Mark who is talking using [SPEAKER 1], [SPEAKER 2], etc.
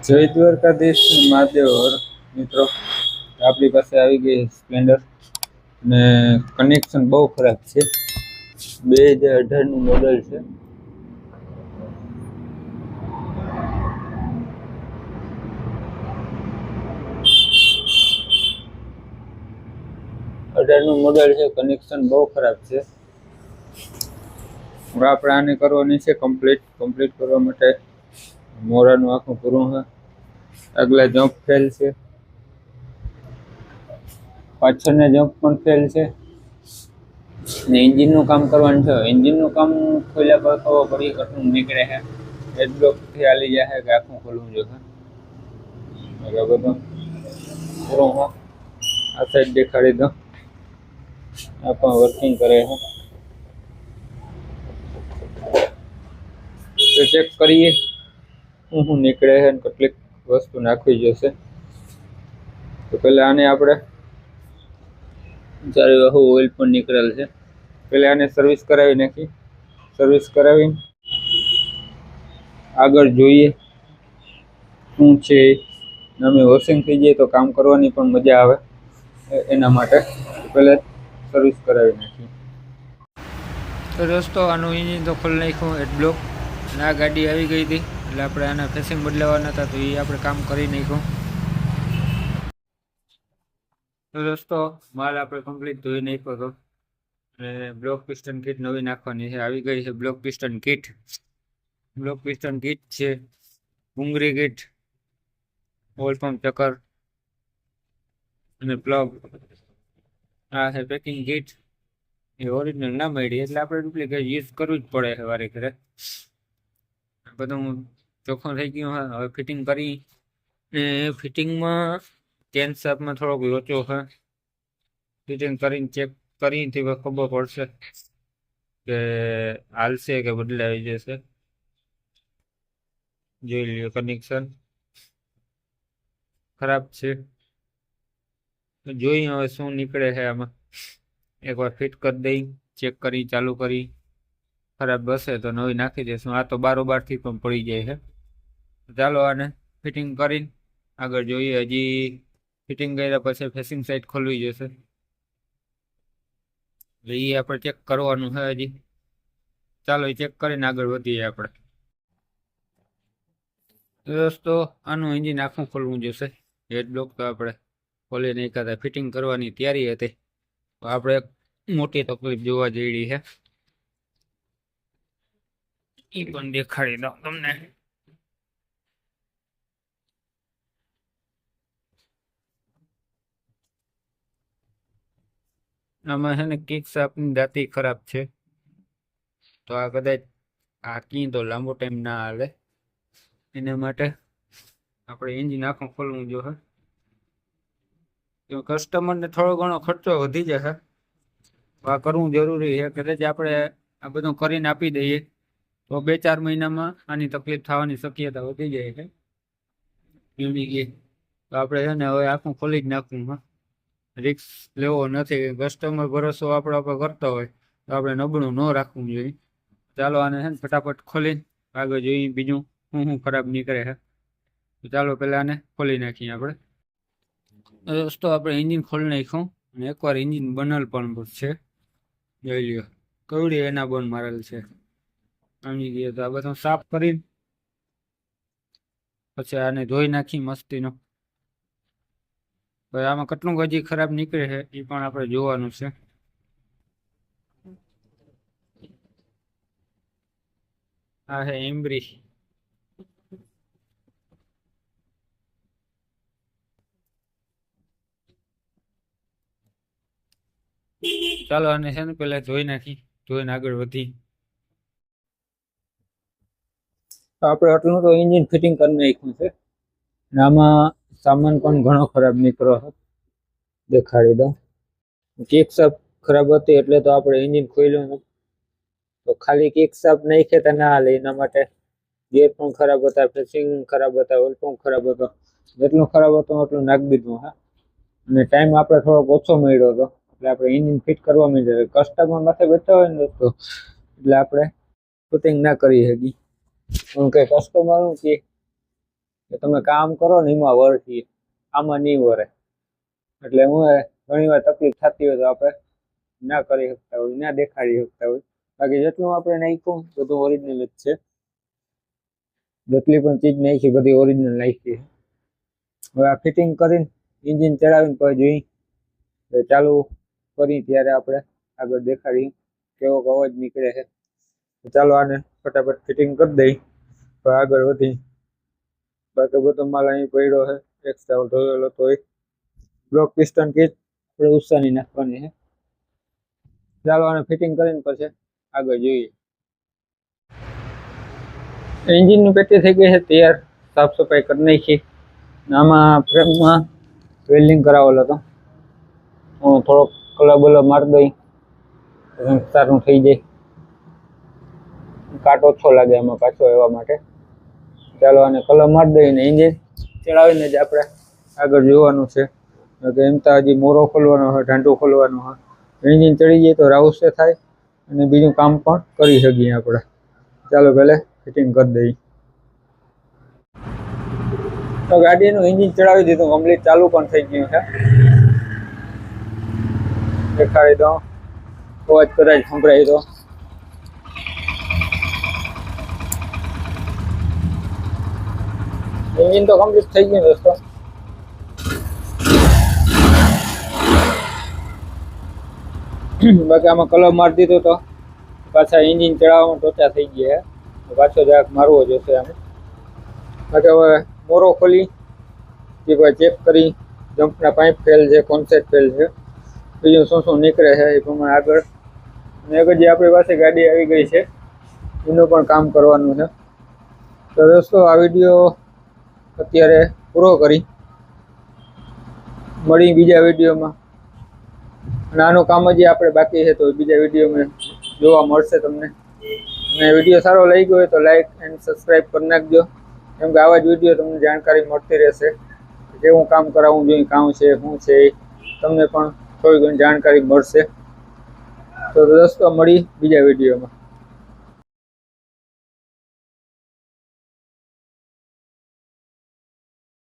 [SPEAKER 1] જય દ્વારકાધીશ મહાદેવ મિત્રો, આપણી પાસે આવી ગઈ સ્પ્લેન્ડર ને કનેક્શન બહુ ખરાબ છે. 2018નું મોડલ છે. નું મોડલ છે. કનેક્શન બહુ ખરાબ છે. આપણે આને કરવાની છે કમ્પ્લીટ કરવા માટે મોરાનું આખું પૂરું છે. આગલા જમ્પ ફેલ છે, પાછળના જમ્પ પણ ફેલ છે ને એન્જિનનું કામ કરવાનું છે. એન્જિનનું કામ ખોલ્યા પર ખબર પડી કેટલું નીકળે છે. એડબ્લોકથી હાલી જાય કે આખું ખોલવું જોઈએ. બધું પૂરું હા, આ સાઈડ દેખાડી દો. આ પણ વર્કિંગ કરે છે. તો ચેક કરીએ શું નીકળે છે. કેટલીક વસ્તુ નાખવી જોશે. તો પહેલા આને આપણે ચારે ઓઇલ પણ નીકળેલ છે. પહેલા આને સર્વિસ કરાવી નાખી. સર્વિસ કરાવીને આગળ જોઈએ શું છે. અમે વોશિંગ થઈ જાય તો કામ કરવાની પણ મજા આવે. એના માટે પહેલા સર્વિસ કરાવી નાખી. તો દોસ્તો, આનું એન્જિન તો ખોલી નાખ્યું એડબ્લોક. અને આ ગાડી આવી ગઈ હતી એટલે આપણે આના ફેસિંગ બદલાવાના હતા, તો એ આપણે કામ કરી નાખ્યું. તો દોસ્તો, માલ આપણે કમ્પ્લીટ ધોઈ નાખ્યો હતો અને બ્લોક પિસ્ટન કીટ નવી નાખવાની છે. આવી ગઈ છે block piston kit. Block piston kit છે, ભૂંગળી કીટ, ઓઇલ પંપ ચકર અને પ્લગ. આ છે પેકિંગ કીટ. એ ઓરિજિનલ ના મળી એટલે આપણે ડુપ્લિકેટ યુઝ કરવું જ પડે છે વારે ઘરે. બધું ચોખ્ખું થઈ ગયું. હવે ફિટિંગ કરી. ફિટિંગમાં ચેન શાફ્ટમાં થોડોક લોચો છે. ફિટિંગ કરીને ચેક કરીથી ખબર પડશે કે હાલશે કે બદલાવી જશે. જોઈ લ્યો, કનેક્શન ખરાબ છે. જોઈએ હવે શું નીકળે છે આમાં. એકવાર ફિટ કરી દઈ, ચેક કરી, ચાલુ કરી. ખરાબ બસે તો નવી નાખી દઈશું. આ તો બારોબારથી પણ પડી જાય છે. ચાલો આને ફિટિંગ કરીને આગળ જોઈએ. હજી ફિટિંગ કર્યા પછી ફેસિંગ સાઈડ ખોલવી જશે. એ આપણે ચેક કરવાનું છે હજી. ચાલો એ ચેક કરીને આગળ વધીએ આપણે. દોસ્તો, આનું એન્જિન આખું ખોલવું જશે. હેડ બ્લોક તો આપણે ખોલી નહીં કરતા. ફિટિંગ કરવાની તૈયારી હતી. આપણે મોટી તકલીફ જોવા જઈ રહી છે. એ પણ દેખાડી દઉં તમને. આમાં છે ને કિક શાફ્ટની દાંતી ખરાબ છે. તો આ કદાચ હાકી તો લાંબો ટાઈમ ના હાલે. એના માટે આપણે એન્જિન આખું ખોલવું જોઈએ. કસ્ટમરને થોડો ઘણો ખર્ચો વધી જશે. આ કરવું જરૂરી છે. કદાચ આપણે આ બધું કરીને આપી દઈએ તો 2-4 મહિનામાં આની તકલીફ થવાની શક્યતા વધી જાય છે. તો આપણે છે ને હવે આખું ખોલી જ નાખવું. રિક્સ લેવો નથી. કસ્ટમર ભરોસો આપણે કરતો હોય તો આપણે નબળું ન રાખવું જોઈએ. ચાલો આને છે ને ફટાફટ ખોલીને આગળ જોઈએ બીજું શું ખરાબ નીકળે છે. તો ચાલો પહેલાં આને ખોલી નાખીએ આપણે. દોસ્તો, આપણે એન્જિન ખોલી નાખ્યું અને એકવાર એન્જિન બનલ પણ છે. જોઈ લ્યો કવડી એના બોન મારેલ છે. સમજી ગયો. તો આ બધું સાફ કરી પછી આને ધોઈ નાખી મસ્તીનો. આમાં કેટલું હજી ખરાબ નીકળે છે એ પણ આપણે જોવાનું છે. આ છે એમ્બ્રી. ચાલો આને છે ને પેલા ધોઈ નાખી. ધોઈને આગળ વધી. આપણે આટલું તો એન્જિન ફિટિંગ કરી નાખ્યું છે. આમાં સામાન પણ ઘણો ખરાબ નીકળ્યો છે. દેખાડી દો. કિક શાફ્ટ ખરાબ હતી એટલે તો આપણે એન્જિન ખોલ્યું. તો ખાલી કિક શાફ્ટ નાખે તો ના હાલે. એના માટે ગેર પણ ખરાબ હતા, ફેસિંગ ખરાબ હતા, ઓઇલ પંપ ખરાબ હતો. જેટલું ખરાબ હતું એટલું નાખી દીધું. હા, અને ટાઈમ આપણે થોડોક ઓછો મળ્યો હતો એટલે આપણે એન્જિન ફિટ કરવા માંડ્યા. કસ્ટમર માથે બેઠા હોય ને દોસ્તો એટલે આપણે શૂટિંગ ના કરી શકી. કે કસ્ટમર કે કે તમે કામ કરો ને એમાં વળતી, આમાં નહીં વળે. એટલે હું ઘણી વાર તકલીફ થતી હોય તો આપણે ના કરી શકતા હોય, ના દેખાડી શકતા હોય. બાકી જેટલું આપણે નાખ્યું બધું ઓરિજિનલ જ છે. જેટલી પણ ચીજ નાખી બધી ઓરિજિનલ નાખી. હવે આ ફિટિંગ કરીને એન્જિન ચડાવીને પછી જોઈ ચાલુ કરી ત્યારે આપણે આગળ દેખાડી કેવો અવાજ નીકળે છે. ચાલો આને ફટાફટ ફિટિંગ કરી દઈ તો આગળ વધી. બાકી બધો માલ અહીં પડ્યો છે, એક્સ્ટ્રા ધોયેલો તો બ્લોક પિસ્ટન કીટ આપણે ઉત્સાહની નાખવાની છે. ચાલો આને ફિટિંગ કરીને પછી આગળ જોઈએ. એન્જિનની પેટી થઈ ગઈ છે તૈયાર, સાફ સફાઈ કરી નાખી. આમાં ફ્રેમમાં વેલ્ડિંગ કરાવેલો હતો, હું થોડોક કલર બલર મારી દઈ સારું થઈ જાય, કાટ ઓછો લાગે એમાં પાછો એવા માટે. ચાલો આને કલર મારી દઈને એન્જિન ચડાવીને જ આપણે આગળ જોવાનું છે. કે એમ તો હજી મોરો ખોલવાનો હોય, ઢાંટું ખોલવાનું હોય. એન્જિન ચડી જાય તો રાઉસે થાય અને બીજું કામ પણ કરી શકીએ આપણે. ચાલો પહેલે ફિટિંગ કરી દઈએ. તો ગાડીનું એન્જિન ચડાવી દીધું કમ્પ્લીટ, ચાલુ પણ થઈ ગયું છે. દેખાડી દો, અવાજ કદાચ સંભળાય તો. એન્જિન તો કમ્પ્લીટ થઈ ગયું દોસ્તો. બાકી આમાં કલર મારી દીધો તો પાછા એન્જિન ચડાવવામાં ટોચા થઈ ગયા છે, પાછો જરાક મારવો જોશે આને. બાકી હવે મોરો ખોલી કે કોઈ ચેક કરી જમ્પના પાઇપ ફેલ છે, કોન્સેટ ફેલ છે, બીજું શું શું નીકળે છે એ પ્રમાણે આગળ. અને એક જે આપણી પાસે ગાડી આવી ગઈ છે એનું પણ કામ કરવાનું છે. તો દોસ્તો આ વિડીયો અત્યારે પૂરો કરી, મળી બીજા વિડીયોમાં. અને આનું કામ હજી આપણે બાકી છે તો બીજા વિડીયોમાં જોવા મળશે તમને. અને વિડીયો સારો લાગી ગયો હોય તો લાઈક એન્ડ સબસ્ક્રાઈબ કરી નાખજો, કેમ કે આવા જ વિડીયો તમને જાણકારી મળતી રહેશે. કેવું કામ કરાવવું જોઈએ, કામ છે શું છે એ તમને પણ થોડી ઘણી જાણકારી મળશે. તો દોસ્તો મળી બીજા વિડીયોમાં.